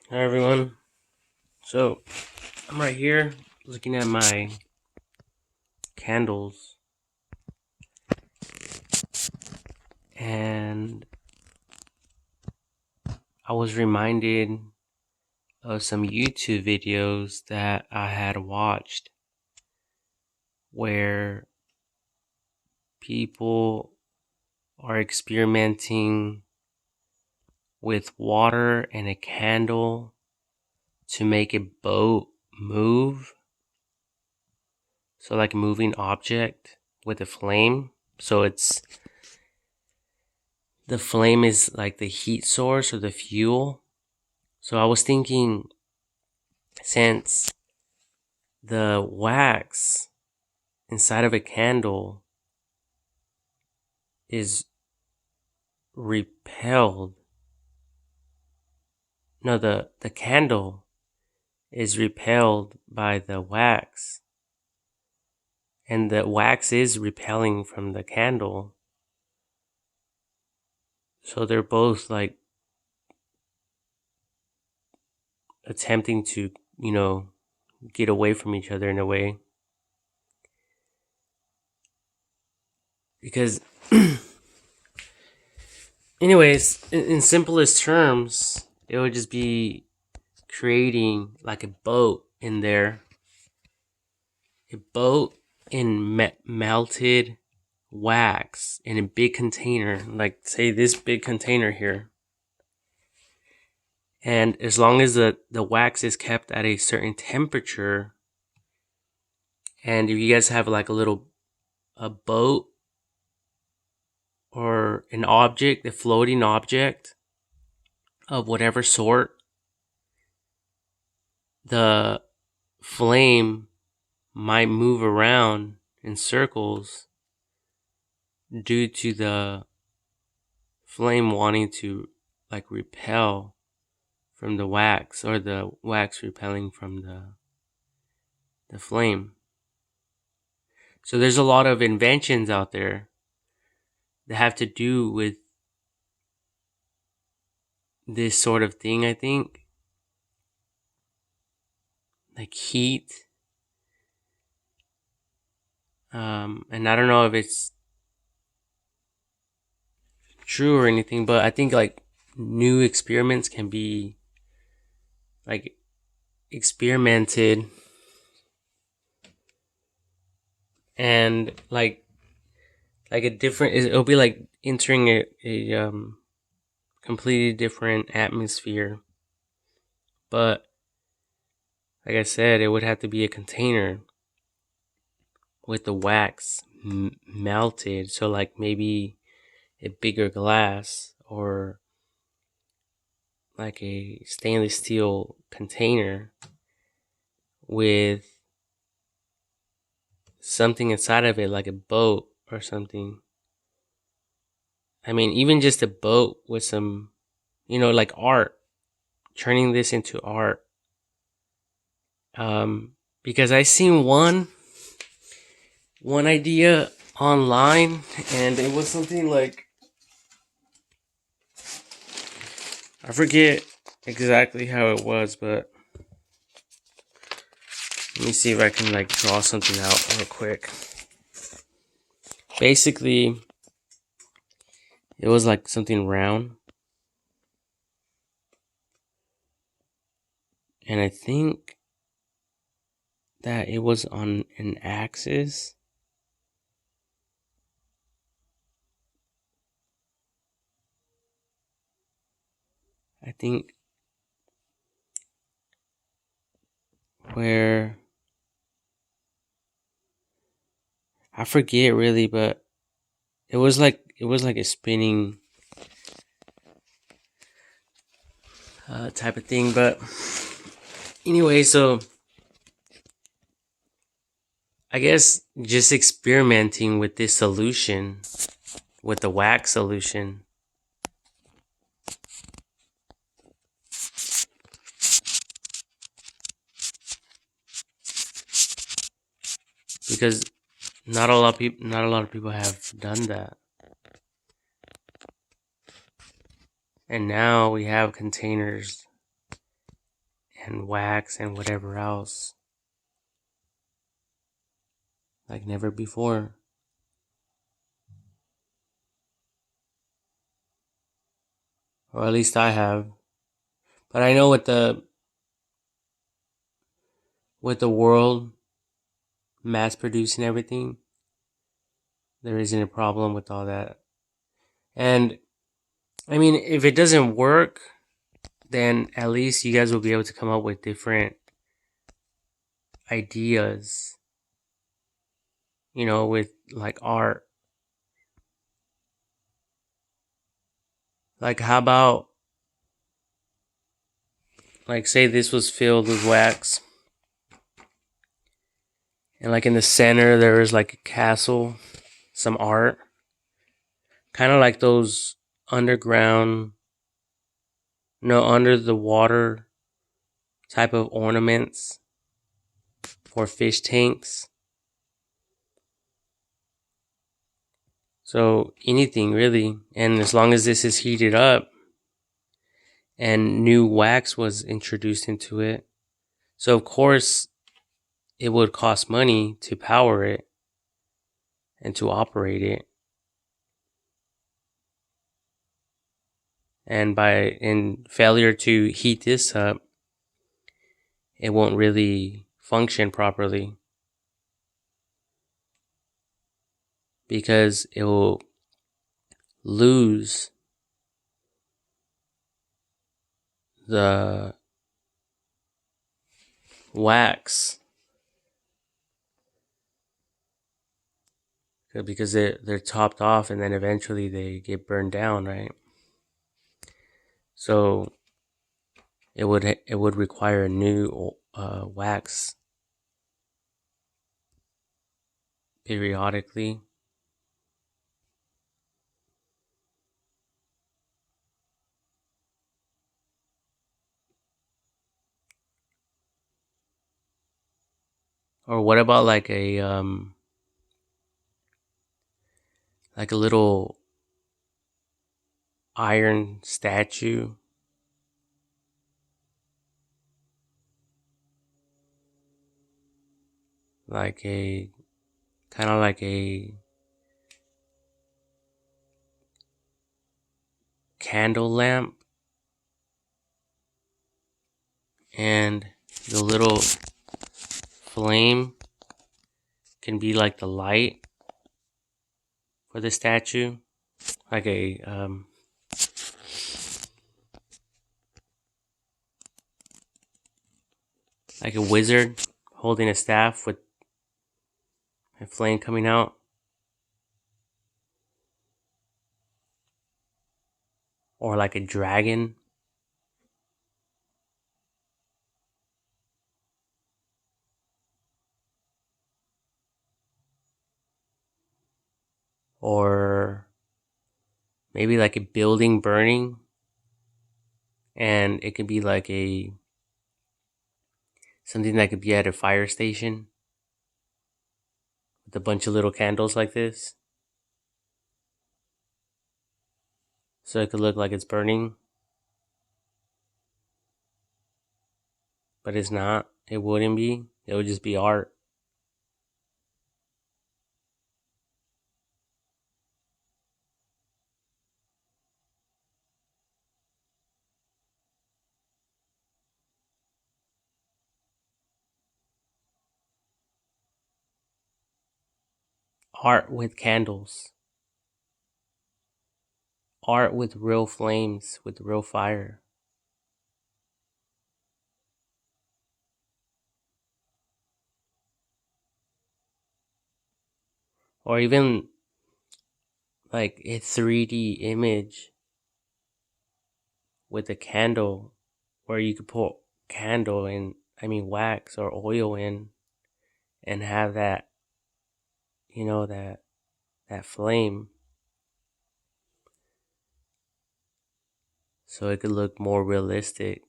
Hi everyone. So I'm right here looking at my candles, and I was reminded of some YouTube videos that I had watched where people are experimenting with water and a candle to make a boat move. So like a moving object with a flame. So the flame is like the heat source or the fuel. So I was thinking, since the wax inside of a candle is repelled, no, the candle is repelled by the wax, and the wax is repelling from the candle. So they're both like attempting to, get away from each other in a way. Because, anyways, in simplest terms, it would just be creating like a boat in there. A boat in melted wax in a big container, like say this big container here. And as long as the wax is kept at a certain temperature, and if you guys have like a boat or an object, a floating object of whatever sort, the flame might move around in circles due to the flame wanting to like repel from the wax, or the wax repelling from the flame. So there's a lot of inventions out there that have to do with this sort of thing, I think. Like heat. And I don't know if it's true or anything, but I think like new experiments can be like experimented, and like a different, it'll be like entering a completely different atmosphere. But like I said, it would have to be a container with the wax melted. So like maybe a bigger glass, or like a stainless steel container with something inside of it, like a boat or something. I mean, even just a boat with some, like art, turning this into art. Because I seen one idea online, and it was something like, I forget exactly how it was, but let me see if I can like draw something out real quick. Basically, it was like something round, and I think that it was on an axis. I think where, I forget really, but it was like a spinning type of thing. But anyway, so I guess just experimenting with this solution, with the wax solution, because not a lot of people have done that. And now we have containers and wax and whatever else like never before. Or at least I have. But I know with the world mass producing everything, there isn't a problem with all that. And I mean, if it doesn't work, then at least you guys will be able to come up with different ideas, with like art. Like, how about, like, say this was filled with wax, and like in the center there is like a castle, some art, kind of like those underground, no, under the water type of ornaments for fish tanks. So anything really, and as long as this is heated up and new wax was introduced into it, so of course it would cost money to power it and to operate it. And in failure to heat this up, it won't really function properly because it will lose the wax because they're topped off and then eventually they get burned down, right? So it would require a new wax periodically. Or what about like a little iron statue, like a kind of like a candle lamp, and the little flame can be like the light for the statue, like a wizard holding a staff with a flame coming out. Or like a dragon. Or maybe like a building burning, and it could be like something that could be at a fire station with a bunch of little candles like this, so it could look like it's burning, but it's not. It wouldn't be. It would just be art. Art with candles. Art with real flames, with real fire. Or even like a 3D image with a candle, where you could put wax or oil in, and have that, that flame, so it could look more realistic.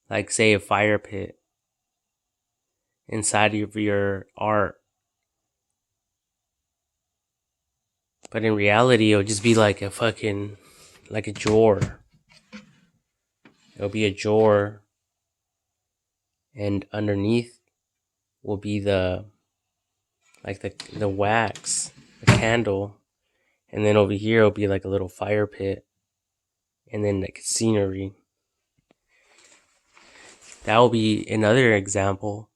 Like, say, a fire pit inside of your art. But in reality, it'll just be like a drawer. It'll be a drawer and underneath will be the wax, the candle, and then over here will be like a little fire pit, and then like scenery. That will be another example.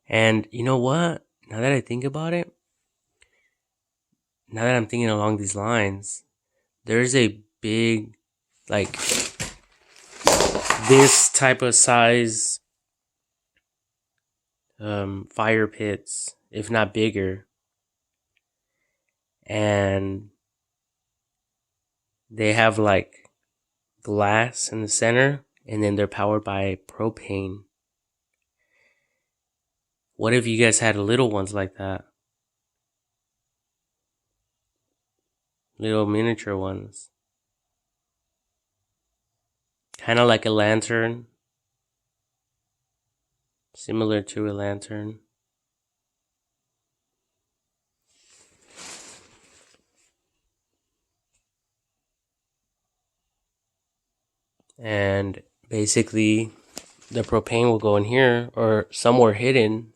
And you know what? Now that I think about it, now that I'm thinking along these lines, there's a big, like, this type of size fire pits, if not bigger, and they have like glass in the center, and then they're powered by propane. What if you guys had little ones like that? Little miniature ones. Kind of like a lantern. Similar to a lantern. And basically, the propane will go in here or somewhere hidden,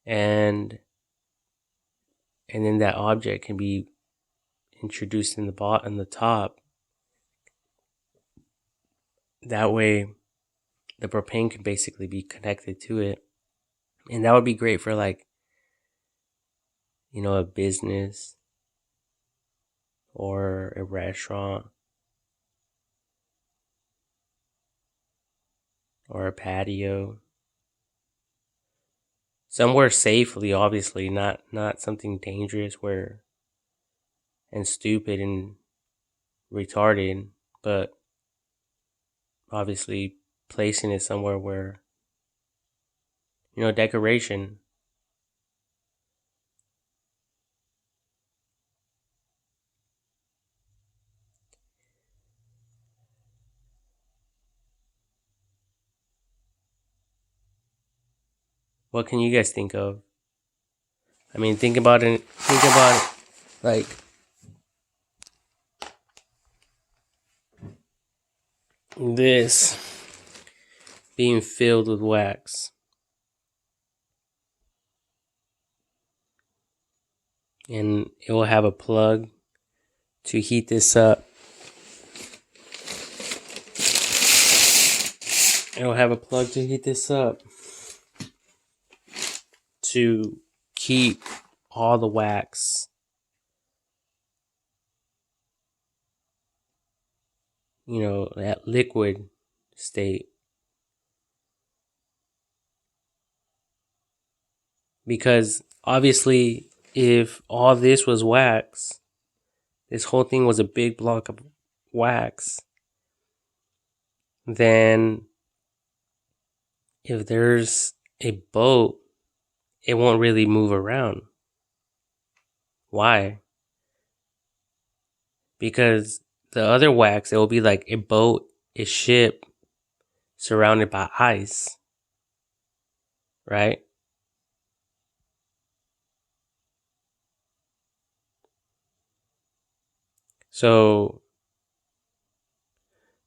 and then that object can be introduced in the top. That way, the propane can basically be connected to it, and that would be great for, like, you know, a business or a restaurant or a patio. Somewhere safely, obviously, not something dangerous and stupid and retarded, but obviously placing it somewhere where, you know, decoration. What can you guys think of? I mean, think about it like, this being filled with wax. And it will have a plug to heat this up. It will have a plug to heat this up to keep all the wax, you know, that liquid state. Because obviously, if all this was wax, this whole thing was a big block of wax, then if there's a boat, it won't really move around. Why? Because the other wax, it will be like a boat, a ship surrounded by ice, right? So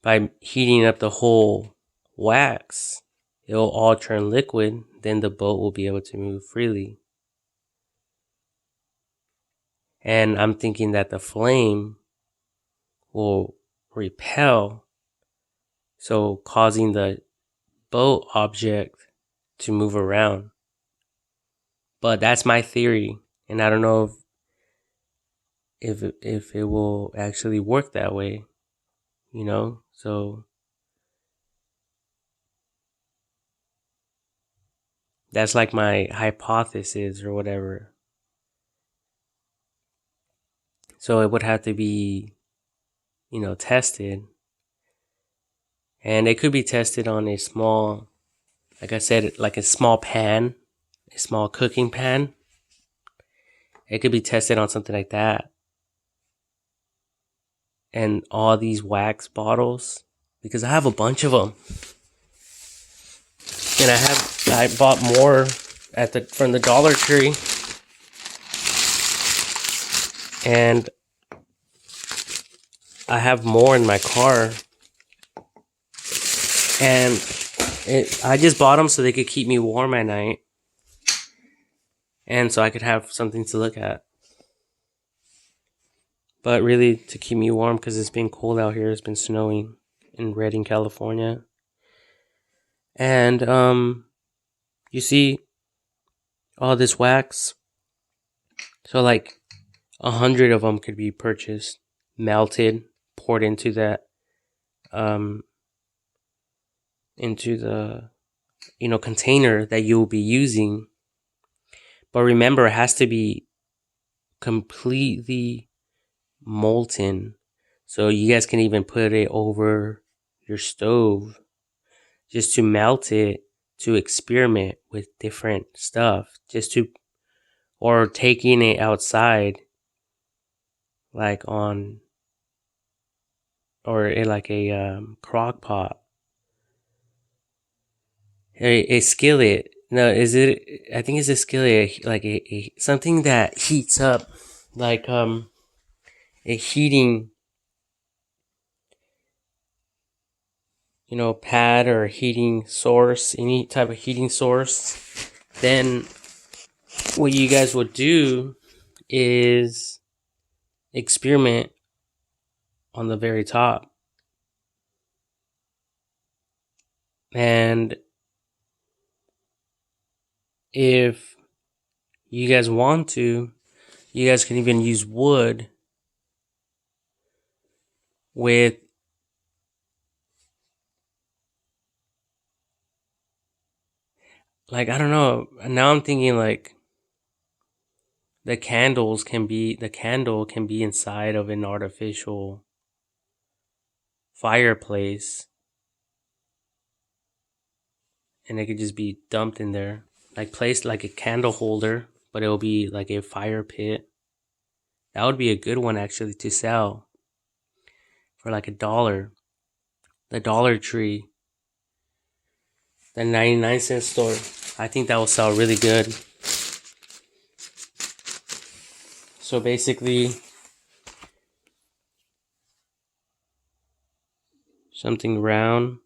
by heating up the whole wax, it will all turn liquid, then the boat will be able to move freely. And I'm thinking that the flame will repel, so causing the boat object to move around. But that's my theory, and I don't know if it will actually work that way, you know? So that's like my hypothesis or whatever. So it would have to be, you know, tested. And it could be tested on a small, like I said, like a small pan, a small cooking pan. It could be tested on something like that. And all these wax bottles, because I have a bunch of them. And I bought more from the Dollar Tree. And I have more in my car, and I just bought them so they could keep me warm at night, and so I could have something to look at. But really, to keep me warm because it's been cold out here. It's been snowing in Redding, California, and you see all this wax. So like 100 of them could be purchased, melted, poured into that, into the container that you'll be using. But remember, it has to be completely molten. So you guys can even put it over your stove just to melt it, to experiment with different stuff, or taking it outside, like on, or in like a crock pot, a skillet. No, is it? I think it's a skillet, like a something that heats up, like a heating, pad or heating source, any type of heating source. Then what you guys would do is experiment on the very top. And if you guys want to, you guys can even use wood with, like, I don't know. Now I'm thinking like the candle can be inside of an artificial fireplace, and it could just be dumped in there, like placed like a candle holder, but it'll be like a fire pit. That would be a good one actually to sell for like $1. The Dollar Tree, the 99-cent store. I think that will sell really good. So basically, something round,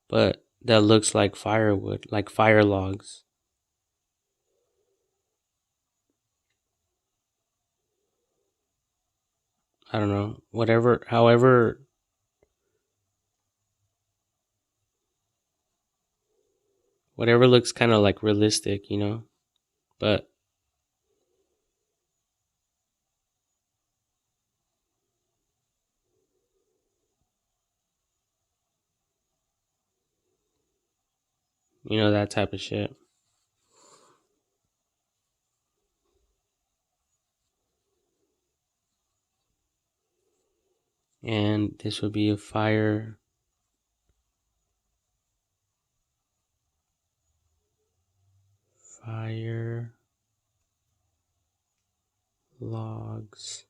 but that looks like firewood, like fire logs. I don't know. Whatever looks kind of like realistic, But that type of shit. And this would be a fire logs.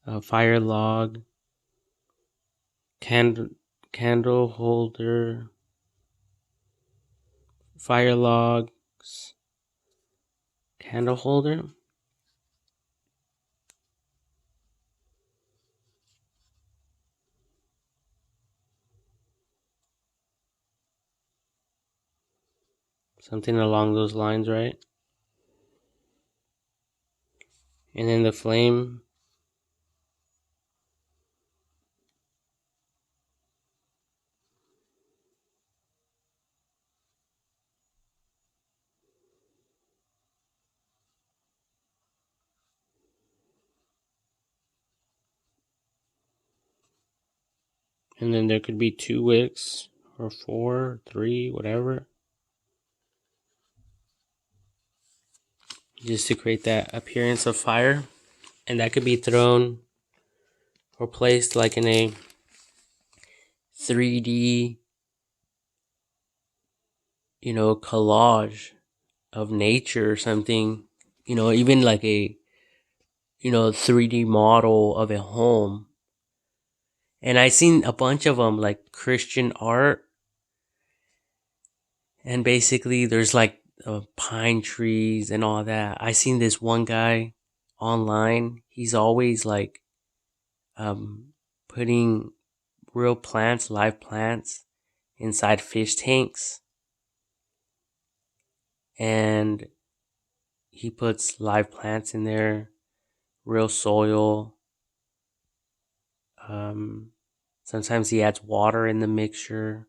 A fire log, candle holder, fire logs, candle holder. Something along those lines, right? And then the flame. And then there could be 2 wicks, or 4, 3, whatever. Just to create that appearance of fire. And that could be thrown or placed like in a 3D, collage of nature or something. Even like a, 3D model of a home. And I seen a bunch of them, like Christian art. And basically there's like pine trees and all that. I seen this one guy online. He's always like putting real plants, live plants, inside fish tanks, and he puts live plants in there, real soil. Sometimes he adds water in the mixture,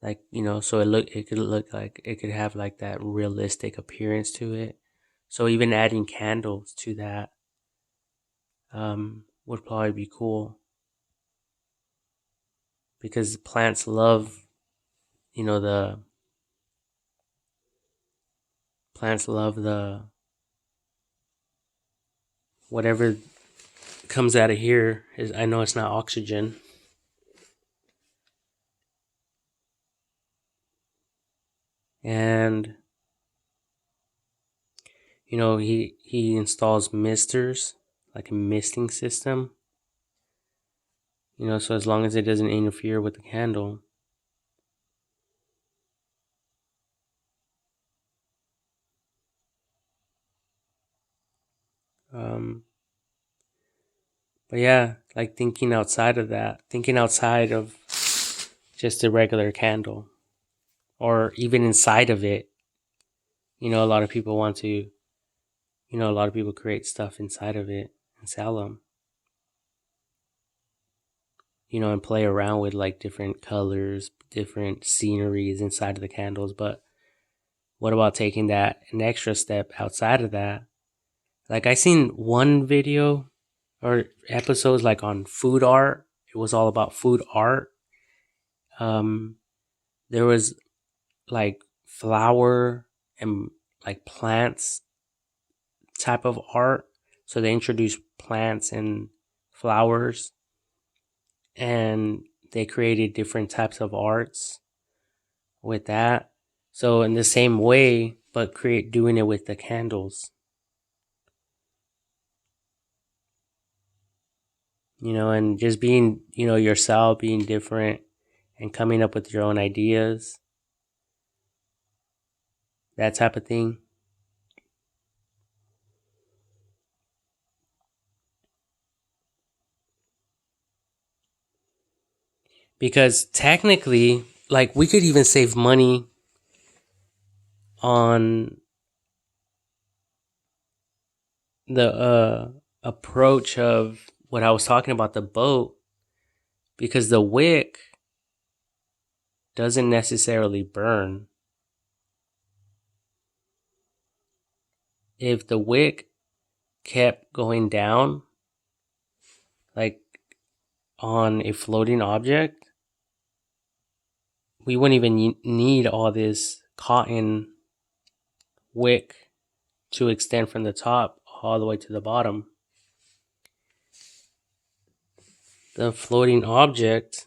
like, so it could look like it could have like that realistic appearance to it. So even adding candles to that would probably be cool, because plants love, the plants love the whatever comes out of here. I know it's not oxygen. And he installs misters, like a misting system, so as long as it doesn't interfere with the candle. But yeah, like thinking outside of that, thinking outside of just a regular candle, or even inside of it. A lot of people want to, a lot of people create stuff inside of it and sell them, and play around with like different colors, different sceneries inside of the candles. But what about taking that an extra step outside of that? Like, I seen one video or episodes like on food art. It was all about food art. There was like flower and like plants type of art. So they introduced plants and flowers, and they created different types of arts with that. So in the same way, but doing it with the candles. And just being, yourself, being different, and coming up with your own ideas, that type of thing. Because technically, like, we could even save money on the approach of what I was talking about, the boat, because the wick doesn't necessarily burn. If the wick kept going down, like on a floating object, we wouldn't even need all this cotton wick to extend from the top all the way to the bottom. The floating object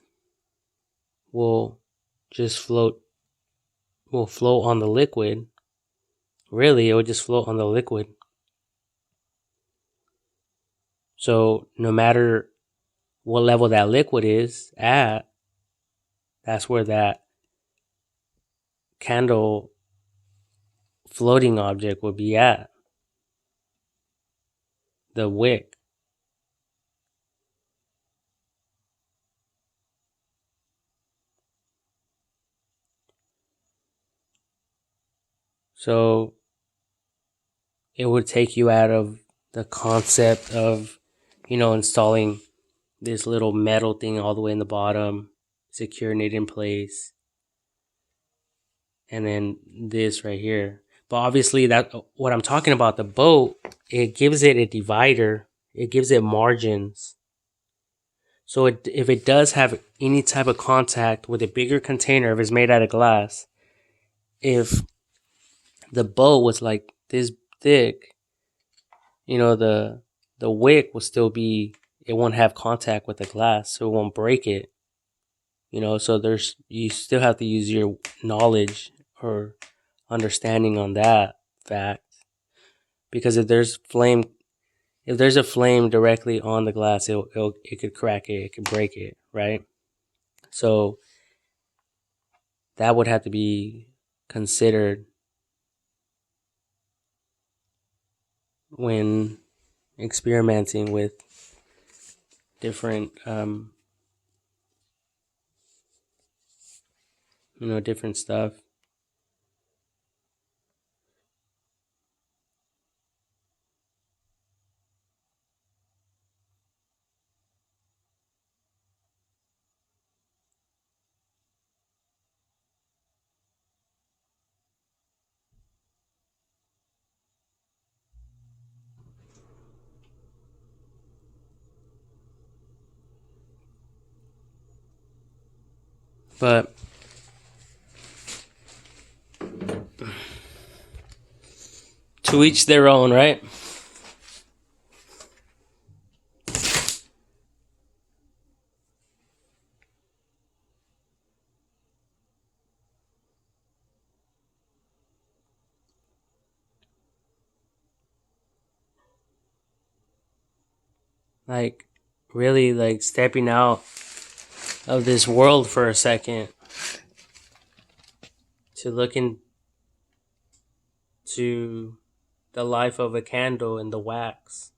will just will float on the liquid. Really, it would just float on the liquid. So no matter what level that liquid is at, that's where that candle floating object would be at. The wick. So it would take you out of the concept of, installing this little metal thing all the way in the bottom, securing it in place, and then this right here. But obviously, that what I'm talking about, the boat, it gives it a divider, it gives it margins. So if it does have any type of contact with a bigger container, if it's made out of glass, if the boat was like this thick, the wick will still be, it won't have contact with the glass, so it won't break it. So you still have to use your knowledge or understanding on that fact, because if there's a flame directly on the glass, it could crack it, it could break it, right? So that would have to be considered when experimenting with different different stuff. But to each their own, right? Like, really, like, stepping out of this world for a second to look into the life of a candle in the wax.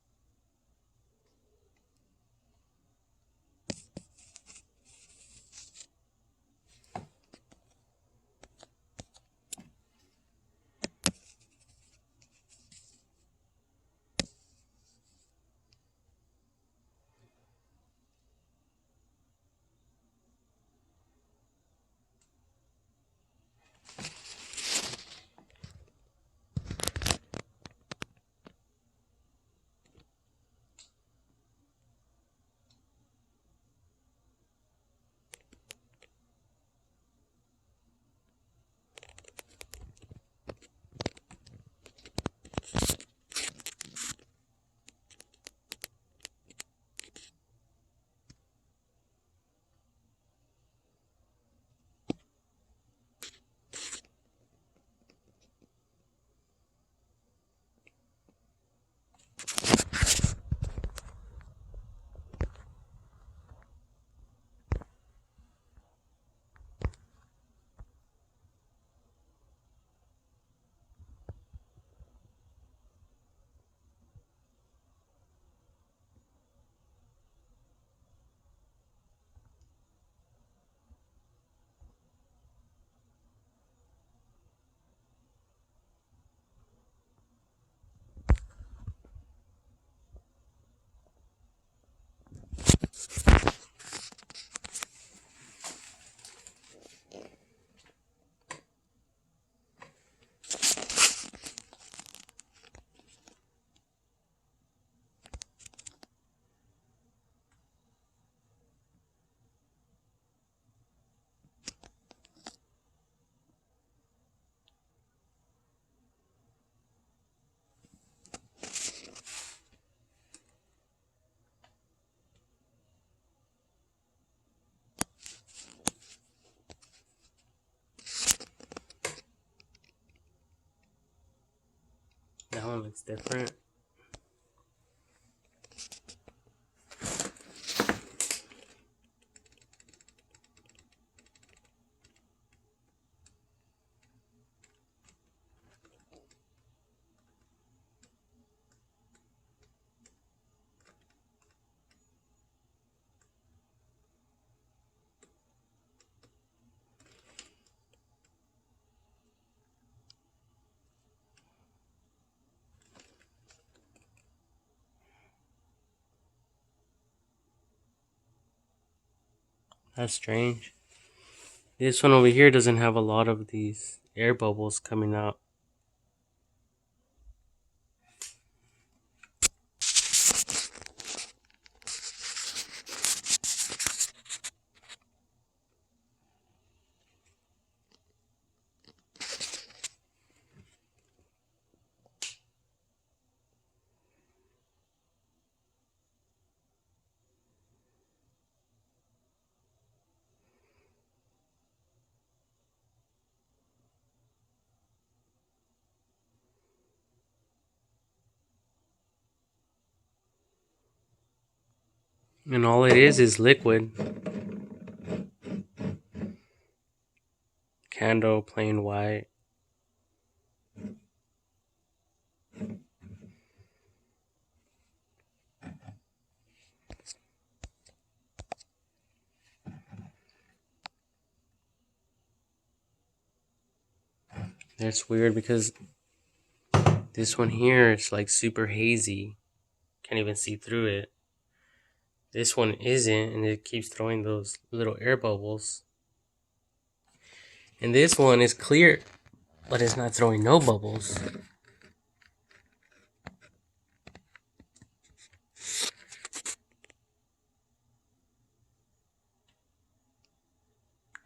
That one looks different. That's strange. This one over here doesn't have a lot of these air bubbles coming out. And all it is liquid. Candle, plain white. That's weird because this one here is like super hazy. Can't even see through it. This one isn't, and it keeps throwing those little air bubbles. And this one is clear, but it's not throwing no bubbles.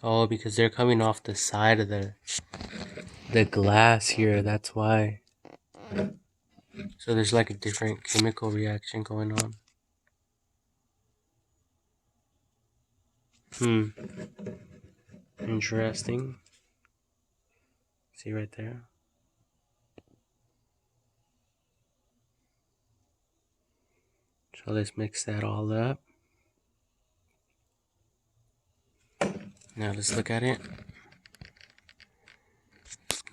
Oh, because they're coming off the side of the glass here, that's why. So there's like a different chemical reaction going on. Interesting. See right there? So let's mix that all up. Now let's look at it.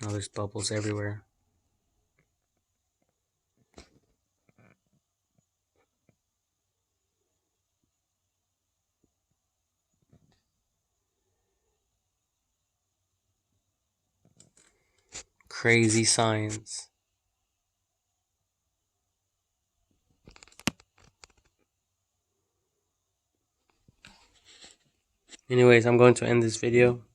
Now there's bubbles everywhere. Crazy science. Anyways, I'm going to end this video.